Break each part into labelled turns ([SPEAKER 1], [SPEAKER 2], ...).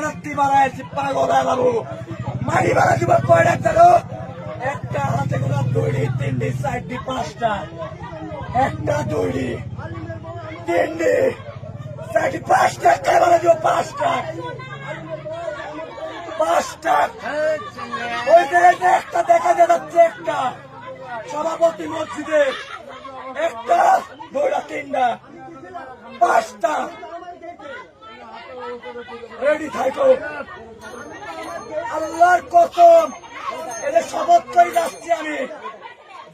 [SPEAKER 1] রাত্রি বাড়াইছি পাগল হয়ে যাবো মারি বাড়া দিব কয়টা চালো একটা হাতে গোনা দৌড়ি তিনটি চারটি পাঁচটা একটা দৌড়ি তিনটি চারটি পাঁচটা খেলা দিব পাঁচটা পাঁচটা ওই জায়গায় একটা দেখা যাচ্ছে একটা সভাপতি মসজিদে একটা দৌড়া তিনটা পাঁচটা রেডি থাকো আল্লাহর কসম এদের শপথ করে যাচ্ছি আমি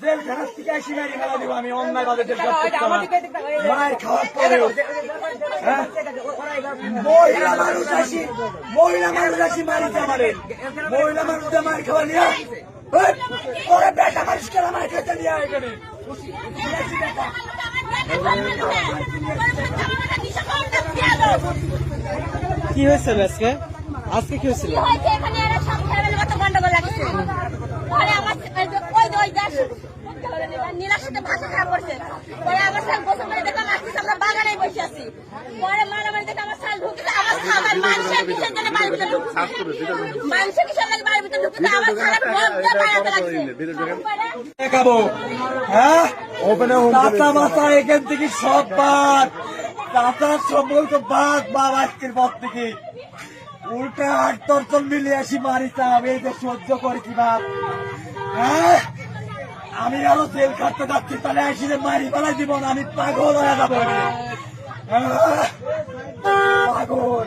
[SPEAKER 1] জেলখানার থেকে এসে গাড়ি মেলা দিব আমি অন্যায় ভাবে মায়ের খাওয়ার পরেও মহিলা মানুষ আসি মারিতে আমারে মহিলা মানুষদের মার খাওয়া নিয়ে পরে বেটা মানুষকে আমার খেতে নিয়ে এখানে
[SPEAKER 2] কি হয়েছিল আজকে আজকে কি হয়েছিল
[SPEAKER 3] নীলার সাথে ভাষা খারাপ করছে পরে আমার সাল গোসল করে দেখলাম আসছে আমরা বাগানে বসে আছি পরে মারামারি দেখে আমার সাল ঢুকছে আমার মানুষের কিসের জন্য বাড়ির ভিতরে ঢুকছে মানুষের কিসের জন্য বাড়ির ভিতরে ঢুকছে আমার সারা বলতে বাড়াতে লাগছে
[SPEAKER 1] দেখাবো হ্যাঁ চাচা মাথা এখান থেকে সব বাদ চাচার সম্পর্ক বাদ বাপ আজকের পর থেকে উল্টা 8 দর্জন মিলে আসি মারিতাম এই যে সহ্য করে কি বাপ হ্যাঁ আমি আরো তেল খাটতে যাচ্ছি তাহলে আসি যে মারি পালাই দিব না আমি পাগল হয়ে যাবো পাগল